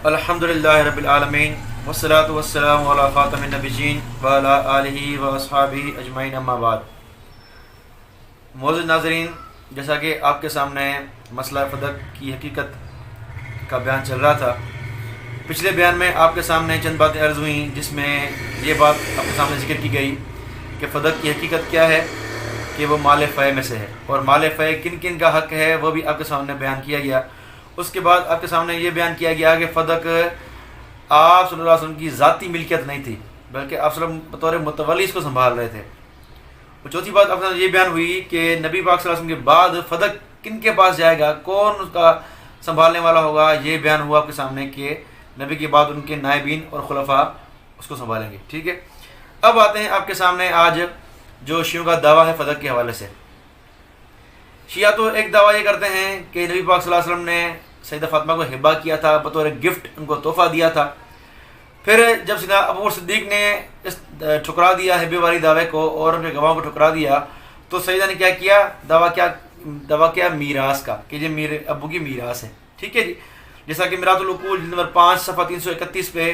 الحمدللہ رب العالمین والصلاة والسلام علی خاتم النبیین وعلی آلہ واصحابہ اجمعین اما بعد۔ معزز ناظرین، جیسا کہ آپ کے سامنے مسئلہ فدق کی حقیقت کا بیان چل رہا تھا، پچھلے بیان میں آپ کے سامنے چند باتیں عرض ہوئیں جس میں یہ بات آپ کے سامنے ذکر کی گئی کہ فدق کی حقیقت کیا ہے، کہ وہ مال فے میں سے ہے، اور مال فے کن کن کا حق ہے وہ بھی آپ کے سامنے بیان کیا گیا۔ اس کے بعد آپ کے سامنے یہ بیان کیا گیا کہ فدق آپ صلی اللہ علیہ وسلم کی ذاتی ملکیت نہیں تھی، بلکہ آپ صلی اللہ علیہ وسلم بطور متولی اس کو سنبھال رہے تھے۔ اور چوتھی بات آپ کے سامنے یہ بیان ہوئی کہ نبی پاک صلی اللہ علیہ وسلم کے بعد فدق کن کے پاس جائے گا، کون اس کا سنبھالنے والا ہوگا۔ یہ بیان ہوا آپ کے سامنے کہ نبی کے بعد ان کے نائبین اور خلفاء اس کو سنبھالیں گے، ٹھیک ہے۔ اب آتے ہیں آپ کے سامنے آج جو شیعوں کا دعویٰ ہے فدق کے حوالے سے۔ شیعہ تو ایک دعویٰ یہ کرتے ہیں کہ نبی پاک صلی اللہ علیہ وسلم نے سیدہ فاطمہ کو ہبا کیا تھا، بطور گفٹ ان کو تحفہ دیا تھا۔ پھر جب سیدنا ابو بکر صدیق نے اس ٹھکرا دیا ہبے والی دعوے کو اور ان کے گواہوں کو ٹھکرا دیا، تو سیدہ نے کیا کیا، دعویٰ کیا میراث کا، کہ یہ میرے ابو کی میراث ہے، ٹھیک ہے جی۔ جیسا کہ میراث العقول جلد نمبر 5 صفحہ 331 پہ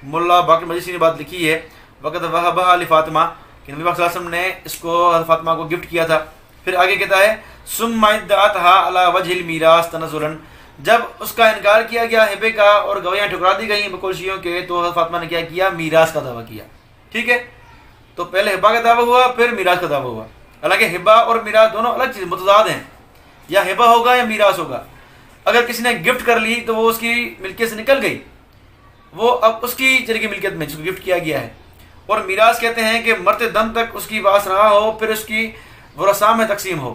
ملا باقر مجلسی نے بات لکھی ہے، وقت وہبہ لفاطمہ، کہ نبی پاک صلی اللہ علیہ وسلم نے اس کو حضرت فاطمہ کو گفٹ کیا تھا۔ پھر آگے کہتا ہے ثم ادعتها علی وجہ المیراث تنزلا، جب اس کا انکار کیا گیا ہبے کا اور گواہیاں ٹھکرا دی گئیں بقول شیعوں کے، تو حضرت فاطمہ نے کیا کیا، میراث کا دعویٰ کیا، ٹھیک ہے۔ تو پہلے ہبا کا دعویٰ ہوا، پھر میراث کا دعویٰ ہوا۔ حالانکہ ہبا اور میراث دونوں الگ چیز متضاد ہیں، یا ہبا ہوگا یا میراث ہوگا۔ اگر کسی نے گفٹ کر لی تو وہ اس کی ملکیت سے نکل گئی، وہ اب اس کی چلی کی ملکیت میں جس کو گفٹ کیا گیا ہے۔ اور میراث کہتے ہیں کہ مرتے دم تک اس کی باس رہا ہو، پھر اس کی ورثاء میں تقسیم ہو،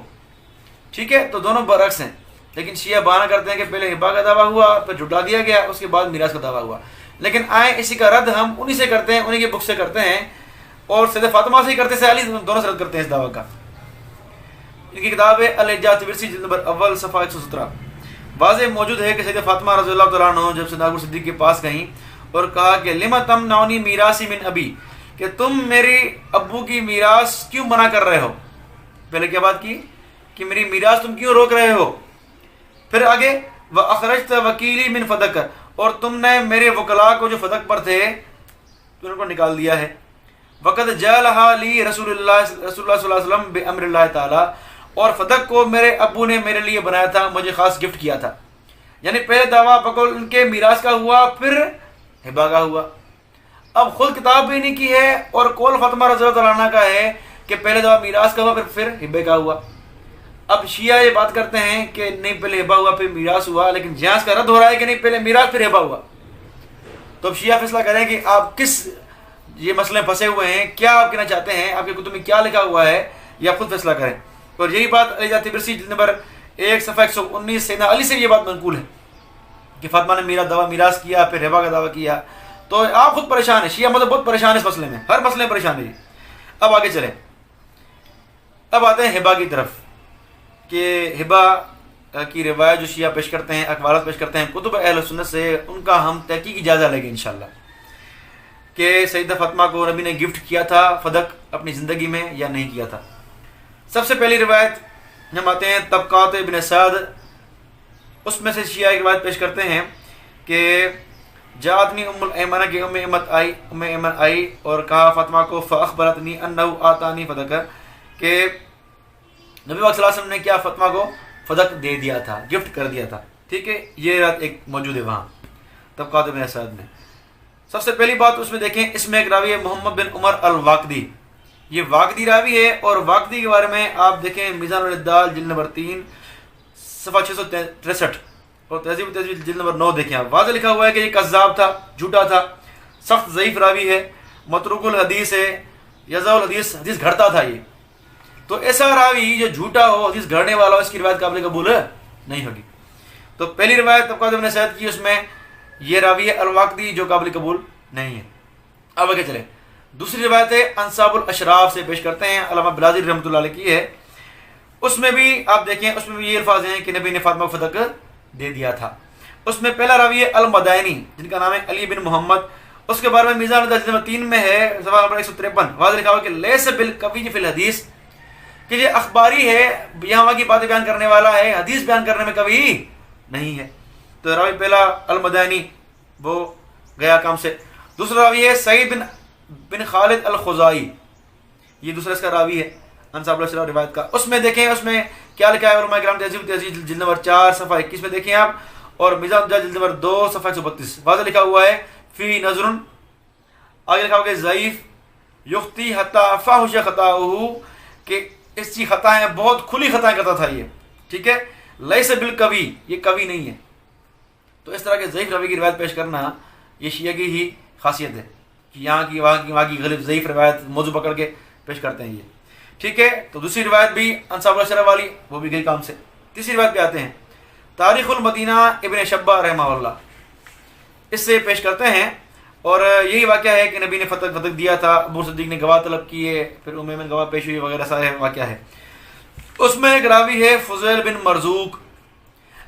ٹھیک ہے۔ تو دونوں برعکس ہیں، لیکن شیعہ بہانہ کرتے ہیں کہ پہلے ہبا کا دعویٰ ہوا، پھر جھٹلا دیا گیا، اس کے بعد میراث کا دعویٰ ہوا۔ لیکن آئیں اسی کا رد ہم انہی سے کرتے ہیں، انہی کے بک سے کرتے ہیں، اور سیدہ فاطمہ سے ہی کرتے ہیں، علی دونوں سے رد کرتے ہیں اس دعویٰ کا۔ ان کی کتاب ہے الحجات ورثی جلد نمبر اول صفحہ 117۔ واضح موجود ہے کہ سیدہ فاطمہ رضی اللہ تعالیٰ عنہ جب سیدنا ابو بکر صدیق کے پاس گئیں اور کہا کہ لما تمنعونی میراثی من ابی، کہ تم میری ابو کی میراث کیوں منع کر رہے ہو۔ پہلے کیا بات کی کہ میری میراث تم کیوں روک رہے ہو۔ پھر آگے وَأَخْرَجْتَ وَكِيلِي مِنْ فَدَقَ، اور تم نے میرے وکلاء کو جو فدق پر تھے تو ان کو نکال دیا ہے۔ وَقَدْ جَعَلَهَا لِي رسول اللہ صلی اللہ علیہ وسلم بِأَمْرِ اللہ تعالیٰ، اور فدق کو میرے ابو نے میرے لیے بنایا تھا، مجھے خاص گفٹ کیا تھا۔ یعنی پہلے دعویٰ بقول ان کے میراث کا ہوا، پھر ہبا کا ہوا۔ اب خود کتاب بھی نہیں کی ہے اور قول فاطمہ رضی اللہ عنہا کا ہے کہ پہلے دعویٰ میراث کا ہوا، پھر ہبے کا ہوا۔ اب شیعہ یہ بات کرتے ہیں کہ نہیں پہلے ہبا ہوا پھر میراث ہوا، لیکن جہاں اس کا رد ہو رہا ہے کہ نہیں پہلے میراث پھر ہبا ہوا۔ تو اب شیعہ فیصلہ کریں کہ آپ کس یہ مسئلے پھنسے ہوئے ہیں، کیا آپ کہنا چاہتے ہیں، آپ کی کتب میں کیا لکھا ہوا ہے، یہ آپ خود فیصلہ کریں۔ اور یہی بات الحجات ورثی جلد نمبر 1 صفحہ 119 سیدنا علی سے یہ بات منقول ہے کہ فاطمہ نے میرا دعویٰ میراث کیا، پھر ہبا کا دعویٰ کیا۔ تو آپ خود پریشان ہیں، شیعہ مطلب بہت پریشان ہے اس مسئلے میں، ہر مسئلے میں پریشان ہے۔ اب آگے چلیں، اب آتے ہیں ہبا کی طرف، کہ ہبا کی روایت جو شیعہ پیش کرتے ہیں، اقوالات پیش کرتے ہیں کتب اہل سنت سے، ان کا ہم تحقیقی جائزہ لیں گے انشاءاللہ، کہ سیدہ فاطمہ کو نبی نے گفٹ کیا تھا فدق اپنی زندگی میں یا نہیں کیا تھا۔ سب سے پہلی روایت ہم آتے ہیں طبقات ابن سعد، اس میں سے شیعہ ایک روایت پیش کرتے ہیں کہ جاءتنی ام الایمن، کہ ام ایمن آئی اور کہا فاطمہ کو فاخبرتنی انہ آتانی فدق، کہ نبی پاک صلی اللہ علیہ وسلم نے کیا فاطمہ کو فدق دے دیا تھا، گفٹ کر دیا تھا، ٹھیک ہے۔ یہ روایت ایک موجود ہے وہاں طبقات ابن سعد میں۔ سب سے پہلی بات اس میں دیکھیں، اس میں ایک راوی ہے محمد بن عمر الواقدی، یہ واقدی راوی ہے، اور واقدی کے بارے میں آپ دیکھیں میزان الاعتدال جلد نمبر 3 صفحہ 663 اور تہذیب التہذیب جلد نمبر 9 دیکھیں، آپ واضح لکھا ہوا ہے کہ یہ کذاب تھا، جھوٹا تھا، سخت ضعیف راوی ہے، متروک الحدیث ہے، یضع الحدیث، حدیث گھڑتا تھا یہ۔ تو ایسا راوی جو جھوٹا ہو، حدیث گھڑنے والا ہو، اس کی روایت قابل قبول نہیں ہوگی۔ تو پہلی روایت طبقات ابن سعد کی، اس میں یہ راوی ہے الواقدی جو قابل قبول نہیں ہے۔ اب آگے چلیں، دوسری روایت ہے انصاب الاشراف سے پیش کرتے ہیں، علامہ بلازی رحمۃ اللہ علیہ کی ہے۔ اس میں بھی آپ دیکھیں، اس میں بھی یہ الفاظ ہیں کہ نبی نے فاطمہ کو فدق دے دیا تھا۔ اس میں پہلا راوی ہے المدائنی، جن کا نام ہے علی بن محمد، اس کے بارے میں میزان نمبر 3 میں ہے صفحہ نمبر 153، واضح لکھا ہوا کہ لیس بالقوی فی الحدیث، کہ یہ اخباری ہے، یہاں وہاں کی باتیں بیان کرنے والا ہے، حدیث بیان کرنے میں کبھی نہیں ہے۔ تو راوی پہلا المدائنی وہ گیا کام سے. دوسرا راوی ہے سعید بن خالد الخزائی، یہ دوسرا اس کا راوی ہے انصاب علیہ السلام روایت کا. اس میں دیکھیں اس میں کیا لکھا ہے علماء کرام تہذیب تہذیب جلد نمبر 4 صفحہ 21 میں دیکھیں آپ، اور میزان جلد نمبر 2 صفحہ 132 واضح لکھا ہوا ہے فی نظر، آگے لکھا ہوا ہے ضعیف یختی حتی فاحش خطاؤہ، کہ اس کی خطائیں بہت کھلی خطائیں کرتا تھا یہ، ٹھیک ہے. لیس بالقوی، یہ قوی نہیں ہے. تو اس طرح کے ضعیف راوی کی روایت پیش کرنا یہ شیعہ کی ہی خاصیت ہے کہ یہاں کی وہاں کی غلط ضعیف روایت موضوع پکڑ کے پیش کرتے ہیں یہ، ٹھیک ہے. تو دوسری روایت بھی انصاب الشرع والی، وہ بھی گئی کام سے. تیسری روایت پہ آتے ہیں تاریخ المدینہ ابن شبہ رحمہ اللہ، اس سے پیش کرتے ہیں، اور یہی واقعہ ہے کہ نبی نے فتح دیا تھا، ابو صدیق نے گواہ طلب کیے، پھر امم میں گواہ پیش ہوئی وغیرہ سارے واقعہ ہے. اس میں ایک راوی ہے فضیل بن مرزوق،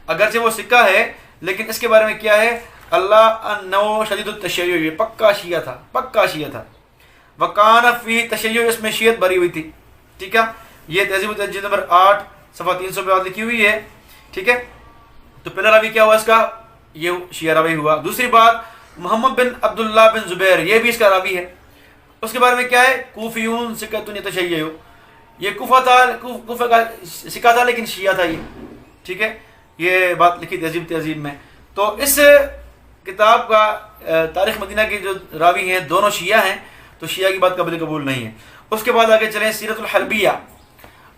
اگرچہ وہ سکہ ہے لیکن اس کے بارے میں کیا ہے اللہ انو شدید التشیع، یہ پکا شیعہ تھا، پکا شیعہ تھا. وکان فی تشیع، اس میں شیعت بری ہوئی تھی، ٹھیک ہے. یہ تہذیب تہذیب نمبر 8 صفحہ 300 پہ لکھی ہوئی ہے، ٹھیک ہے. تو پہلا راوی کیا ہوا اس کا، یہ شیعہ راوی ہوا. دوسری بات محمد بن عبداللہ بن زبیر، یہ بھی اس کا راوی ہے. اس کے بارے میں کیا ہے کوفیون سکتون یتشیع، یہ کوفہ تھا، کوفہ کا سکہ تھا لیکن شیعہ تھا یہ، ٹھیک ہے. یہ بات لکھی تہذیب تہذیب میں. تو اس کتاب کا تاریخ مدینہ کے جو راوی ہیں دونوں شیعہ ہیں، تو شیعہ کی بات قابل قبول نہیں ہے. اس کے بعد آگے چلیں سیرت الحلبیہ،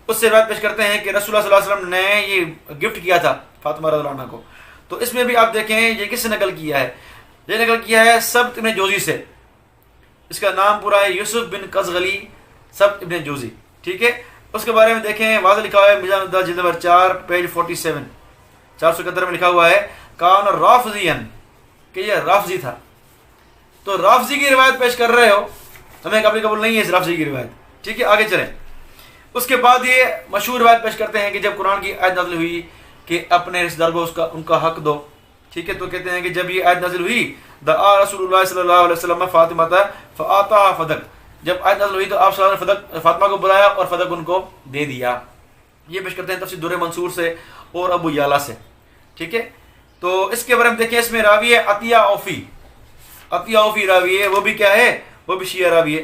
اس سے روایت پیش کرتے ہیں کہ رسول اللہ صلی اللہ علیہ وسلم نے یہ گفٹ کیا تھا فاطمہ رضی اللہ عنہ کو. تو اس میں بھی آپ دیکھیں یہ کس سے نقل کیا ہے، یہ نقل کیا ہے سبت ابن جوزی سے. اس کا نام پورا ہے یوسف بن قزغلی سبت ابن جوزی، ٹھیک ہے. اس کے بارے میں دیکھیں واضح لکھا ہوا ہے میزان الدہ جلد نمبر 4 پیج 47 471 میں لکھا ہوا ہے کان رافضین، کہ یہ رافضی تھا. تو رافضی کی روایت پیش کر رہے ہو، ہمیں قابل قبول نہیں ہے اس رافضی کی روایت، ٹھیک ہے. آگے چلیں. اس کے بعد یہ مشہور روایت پیش کرتے ہیں کہ جب قرآن کی آیت نازل ہوئی کہ اپنے رشتہ دار کو ان کا حق دو، ٹھیک ہے. تو کہتے ہیں کہ جب یہ آیت نازل ہوئی دعا رسول اللہ صلی اللہ علیہ وسلم فاطمہ فآتاها فدق، جب آیت نازل ہوئی تو آپ صلی اللہ علیہ وسلم نے فاطمہ کو بلایا اور فدق ان کو دے دیا. یہ پیش کرتے ہیں تفسیر در منصور سے اور ابو یالا سے، ٹھیک ہے. تو اس کے بارے میں دیکھیں اس میں راوی ہے عطیہ اوفی، عطیہ اوفی راوی ہے، وہ بھی کیا ہے، وہ بھی شیعہ راوی ہے.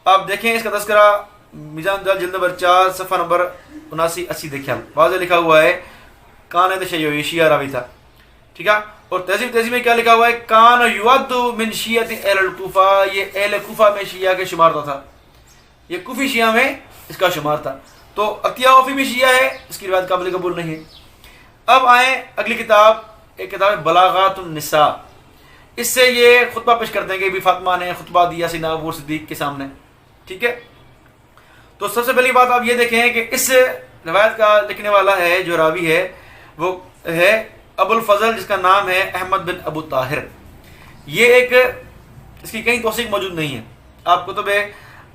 آپ دیکھیں اس کا تذکرہ میزان دال جلد نمبر 4 صفحہ نمبر 79 80 دیکھیں، واضح لکھا ہوا ہے کان تشیع، یہ شیعہ راوی تھا، ٹھیک ہے. اور تہذیب تہذیب میں کیا لکھا ہوا ہے کان یعد من شیعۃ اہل الکوفہ، یہ اہل کوفہ میں شیعہ کے شمار تھا، یہ کوفی شیعہ میں اس کا شمار تھا. تو عطیہ اوفی بھی شیعہ ہے، اس کی روایت قابل قبول نہیں ہے. اب آئیں اگلی کتاب، ایک کتاب ہے بلاغات النساء. اس سے یہ خطبہ پیش کرتے ہیں کہ بھی فاطمہ نے خطبہ دیا سیدنا ابو صدیق کے سامنے، ٹھیک ہے. تو سب سے پہلی بات آپ یہ دیکھیں کہ اس روایت کا لکھنے والا ہے جو راوی ہے وہ ہے ابو الفضل، جس کا نام ہے احمد بن ابو طاہر. یہ ایک اس کی کہیں توثیق موجود نہیں ہے. آپ کتب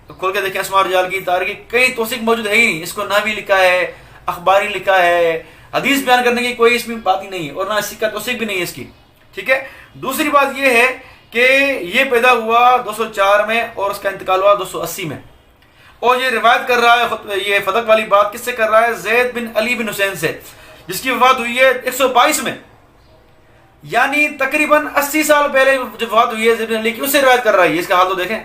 کھول کے دیکھیں اسماء الرجال کی تاریخ کی کہیں توثیق موجود ہے ہی نہیں. اس کو نہ بھی لکھا ہے، اخباری لکھا ہے، حدیث بیان کرنے کی کوئی اس میں بات ہی نہیں ہے، اور نہ اس کا توثیق بھی نہیں ہے اس کی، ٹھیک ہے. دوسری بات یہ ہے کہ یہ پیدا ہوا 204 میں اور اس کا انتقال ہوا 280 میں، اور یہ روایت کر رہا ہے یہ فدق والی بات کس سے کر رہا ہے، زید بن علی بن حسین سے، جس کی وفات ہوئی ہے 122 میں، یعنی تقریباً 80 سال پہلے جو وفات ہوئی ہے زید بن علی کی، اس سے روایت کر رہا ہے. اس کا حال تو دیکھیں.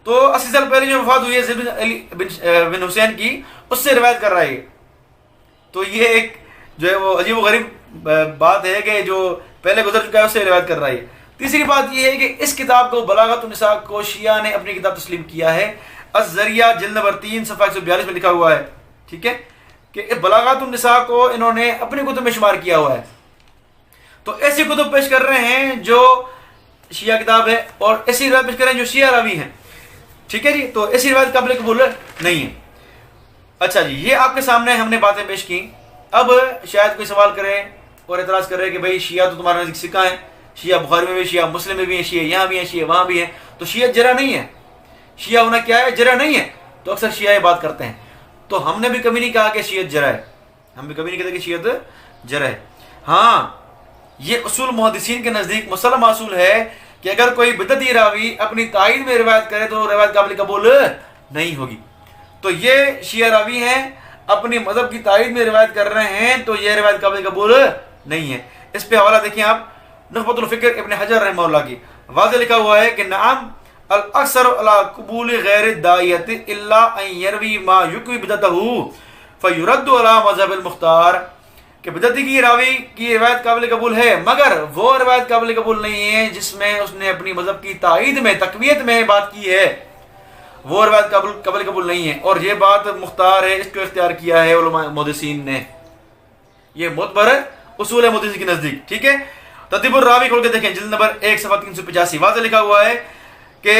تو 80 سال پہلے جو وفات ہوئی ہے زید بن علی بن حسین کی، اس سے روایت کر رہا ہے. تو یہ ایک جو ہے وہ عجیب و غریب بات ہے کہ جو پہلے گزر چکا ہے اس سے روایت کر رہا ہے. تیسری بات یہ ہے کہ اس کتاب کو بلاغت النساء کو شیعہ نے اپنی کتاب تسلیم کیا ہے. الذریعہ جلد نمبر 3 صفحہ 142 میں لکھا ہوا ہے، ٹھیک ہے، کہ بلاغت النساء کو انہوں نے اپنی کتب میں شمار کیا ہوا ہے. تو ایسی کتب پیش کر رہے ہیں جو شیعہ کتاب ہے، اور ایسی روایت پیش کر رہے ہیں جو شیعہ راوی ہیں، ٹھیک ہے جی. تو ایسی روایت قابل قبول نہیں ہے. اچھا جی، یہ آپ کے سامنے ہم نے باتیں پیش کی. اب شاید کوئی سوال کرے اور اعتراض کرے کہ بھائی شیعہ تو تمہارے نزدیک سکہ ہیں، شیعہ بخاری میں بھی، شیعہ مسلم میں بھی ہیں، شیعہ یہاں بھی ہیں، شیعہ وہاں بھی ہیں، تو شیعہ جرح نہیں ہے. شیعہ ہونا کیا ہے، جرح نہیں ہے. تو اکثر شیعہ یہ بات کرتے ہیں. تو ہم نے بھی کبھی نہیں کہا کہ شیعت جرح ہے، ہم بھی کبھی نہیں کہتے کہ شیعت جرح ہے. ہاں، یہ اصول محدثین کے نزدیک مسلم اصول ہے کہ اگر کوئی بدعتی راوی اپنی تائید میں روایت کرے تو روایت قابل قبول نہیں ہوگی. تو یہ شیعہ راوی ہیں، اپنی مذہب کی تائید میں روایت کر رہے ہیں، تو یہ روایت قابل قبول نہیں ہے. اس پہ حوالہ دیکھیں آپ نخبۃ الفکر ابن حجر رحمہ اللہ کی واضح لکھا ہوا ہے کہ نعم الاکثر علی قبول غیر الداعیۃ الا ان یروی ما یقوی بدعتہ فیرد علی مذہب المختار، کہ بدعتی کی راوی کی روایت قابل قبول ہے مگر وہ روایت قابل قبول نہیں ہے جس میں اس نے اپنی مذہب کی تائید میں تقویت میں بات کی ہے، وہ روایت قابل قبول نہیں ہے، اور یہ بات مختار ہے، اس کو اختیار کیا ہے علماء محدثین نے، یہ معتبر اصول محدثین کے نزدیک، ٹھیک ہے۔ تدبیر الراوی کھول کے دیکھیں جلد نمبر 1 صفحہ 385 واضح لکھا ہوا ہے کہ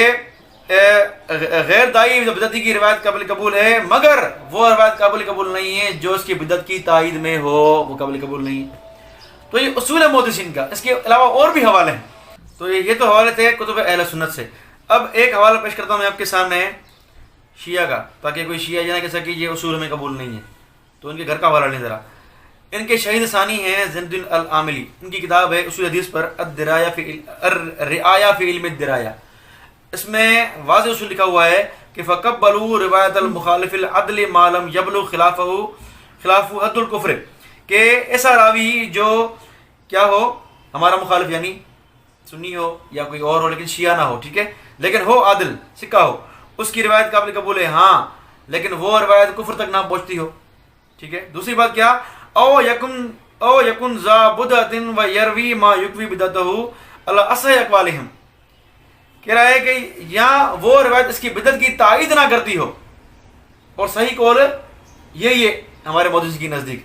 غیر دائی بدعتی کی روایت قابل قبول ہے مگر وہ روایت قابل قبول نہیں ہے جو اس کی بدعت کی تائید میں ہو، وہ قابل قبول نہیں ہے۔ تو یہ اصول محدثین کا، اس کے علاوہ اور بھی حوالے ہیں، تو یہ تو حوالے تھے کتب اہل سنت سے۔ اب ایک حوالہ پیش کرتا ہوں میں آپ کے سامنے شیعہ کا، تاکہ کوئی شیعہ یہ نہ کہہ سکے یہ اصول میں قبول نہیں ہے، تو ان کے گھر کا حوالہ نہیں ذرا۔ ان کے شہید ثانی ہیں زین الدین العاملی، ان کی کتاب ہے اصول حدیث پر الرعایہ فی علم الدرایا، اس میں واضح اصول لکھا ہوا ہے کہ فقبلوا روایت المخالف العدل ما لم یبلغ خلاف حد الکفر، کہ ایسا راوی جو کیا ہو ہمارا مخالف، یعنی سنی ہو یا کوئی اور ہو لیکن شیعہ نہ ہو، ٹھیک ہے، لیکن ہو عادل سکہ ہو، اس کی روایت قابل قبول ہے ہاں، لیکن وہ روایت کفر تک نہ پہنچتی ہو، ٹھیک ہے۔ دوسری بات کیا، او یکن ذا بدعۃ و یروی ما یقوی بدعتہ علی اصح اقوالہم، کہہ رہا ہے کہ یا وہ روایت اس کی بدعت کی تائید نہ کرتی ہو، اور صحیح قول یہی ہے ہمارے محدثین کے نزدیک،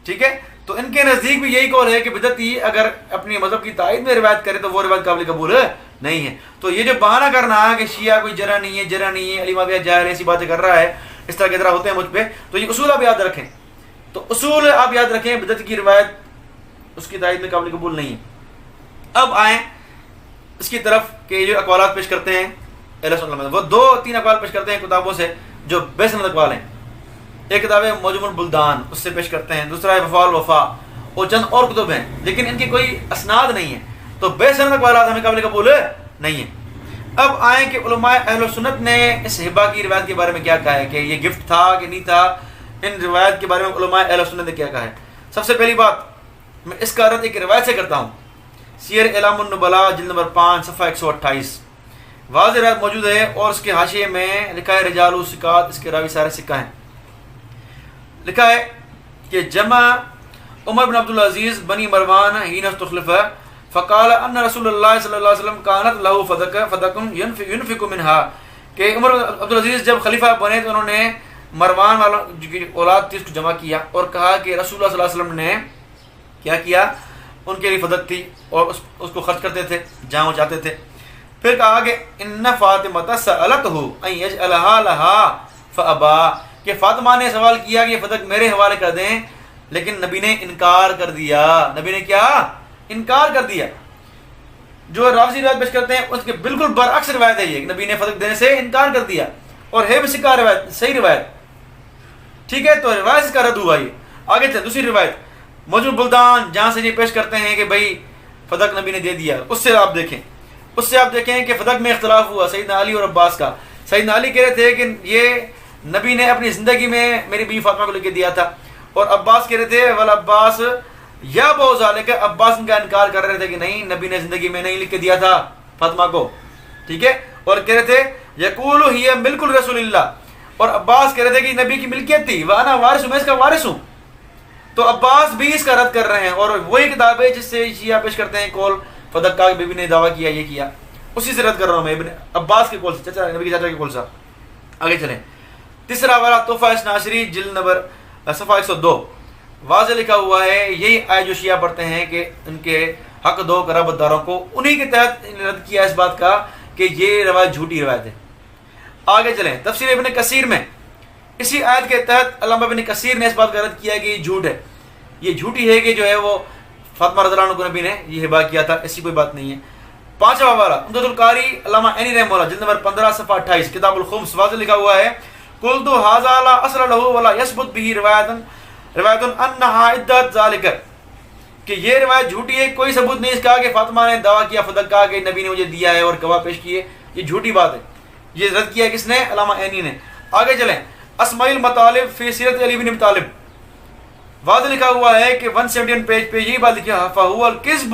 ٹھیک ہے۔ تو ان کے نزدیک بھی یہی قول ہے کہ بدعتی اگر اپنی مذہب کی تائید میں روایت کرے تو وہ روایت قابل قبول نہیں ہے۔ تو یہ جو بہانہ کرنا ہے کہ شیعہ کوئی جرح نہیں ہے، علی معاویہ جاہل ایسی باتیں کر رہا ہے، اس طرح کے طرح ہوتے ہیں مجھ پہ، تو یہ اصول آپ یاد رکھیں، تو اصول آپ یاد رکھیں، بدعت کی روایت اس کی تائید میں قابل قبول نہیں ہے۔ اب آئیں اس کی طرف کہ جو اقوالات پیش کرتے ہیں اہل سنت میں، وہ 2-3 اقوال پیش کرتے ہیں کتابوں سے جو بے سند اقوال ہیں۔ ایک کتاب ہے موجم البلدان، اس سے پیش کرتے ہیں، دوسرا ہے وفا الوفا، اور چند اور کتب ہیں لیکن ان کی کوئی اسناد نہیں ہے، تو بے سند اقوالات ہمیں قابل قبول نہیں ہیں۔ اب آئیں کہ علماء اہل سنت نے اس ہبا کی روایت کے بارے میں کیا کہا ہے، کہ یہ گفٹ تھا کہ نہیں تھا، ان روایت کے بارے میں علماء اہل سنت نے کیا کہا ہے۔ سب سے پہلی بات میں اس کا رد ایک روایت سے کرتا ہوں، سیر اعلام النبلاء جلد نمبر 5 صفحہ 128 واضح روایت موجود ہے، اور اس کے حاشیے میں لکھا ہے رجال و ثقات، اس کے راوی سارے ثقہ ہیں۔ لکھا ہے کہ جمع عمر بن عبدالعزیز بنی مروان حین استخلف فقال ان رسول اللہ صلی اللہ علیہ وسلم کانت له فدق ينفق منها، کہ عمر بن عبدالعزیز جب خلیفہ بنے تو انہوں نے مروان والوں کی اولاد تھی اس کو جمع کیا اور کہا کہ رسول اللہ صلی اللہ علیہ وسلم نے کیا کیا، ان کے لیے فدق تھی اور اس کو خرچ کرتے تھے جہاں وہ چاہتے تھے۔ پھر کہا کہ ان فاطمہ سألته ان يجعلها لها فابى، کہ فاطمہ نے سوال کیا کہ یہ فدق میرے حوالے کر دیں، لیکن نبی نے انکار کر دیا، نبی نے کیا انکار کر دیا۔ جو رافضی روایت پیش کرتے ہیں اس کے بالکل برعکس روایت ہے یہ، نبی نے فدق دینے سے انکار کر دیا، اور ہے بھی سکہ روایت، صحیح روایت، ٹھیک ہے۔ تو روایت اس کا رد ہوا۔ یہ آگے چلیں دوسری روایت موجود بلدان، جہاں سے یہ پیش کرتے ہیں کہ بھائی فدق نبی نے دے دیا، اس سے آپ دیکھیں کہ فدق میں اختلاف ہوا سیدنا علی اور عباس کا۔ سیدنا علی کہہ رہے تھے کہ یہ نبی نے اپنی زندگی میں میری بیوی فاطمہ کو لے کے دیا تھا، اور عباس کہہ رہے تھے والعباس یا بہو ذالک، عباس ان کا انکار کر رہے تھے کہ نہیں نبی نے زندگی میں نہیں لکھ کے دیا تھا فاطمہ کو، ٹھیک ہے، اور کہہ رہے تھے یقول ہی ملک رسول اللہ، اور عباس کہہ رہے تھے کہ نبی کی ملکیت تھی، وانا وارث ہوں، میں اس کا وارث ہوں۔ تو عباس بھی اس کا رد کر رہے ہیں، اور وہی کتاب ہے جس سے شیعہ پیش کرتے ہیں کول فدق کا بیوی نے دعویٰ کیا، یہ کیا، اسی سے رد کر رہا ہوں میں ابن عباس کے کول سے، چچا نبی کے چاچا کے کول سے۔ آگے چلیں تیسرا والا تحفہ اثنا عشری جلد نمبر صفحہ 102 واضح لکھا ہوا ہے، یہی آیت جو شیعہ پڑھتے ہیں کہ ان کے حق دو قرابت داروں کو، انہی کے تحت رد کیا اس بات کا کہ یہ روایت جھوٹی روایت ہے۔ آگے چلیں تفسیر ابن کثیر میں اسی آیت کے تحت علامہ ابن کثیر نے اس بات کا رد کیا کہ یہ جھوٹ ہے، یہ جھوٹی ہے کہ جو ہے وہ فاطمہ رضی اللہ عنہ کو نبی نے یہ ہبا کیا تھا، ایسی کوئی بات نہیں ہے۔ پانچواں والا عمدۃ القاری علامہ عینی رحمہ اللہ جلد نمبر 15 صفحہ 28 کتاب الخمس واضح لکھا ہوا ہے قلت ھذا لا اصل له ولا يثبت به روایت انها عدت ذلك، کہ یہ روایت جھوٹی ہے، کوئی ثبوت نہیں اس کا کہ فاطمہ نے دعویٰ کیا فدق کا کہ نبی نے مجھے دیا ہے اور گواہ پیش کیے، یہ جھوٹی بات ہے، یہ رد کیا کس نے؟ علامہ عینی نے۔ آگے چلیں اسماعیل مطالب فی سیرت علی بن ابی طالب واضح لکھا ہوا ہے کہ 171 پیج پہ یہی بات لکھی ہے فهو الكذب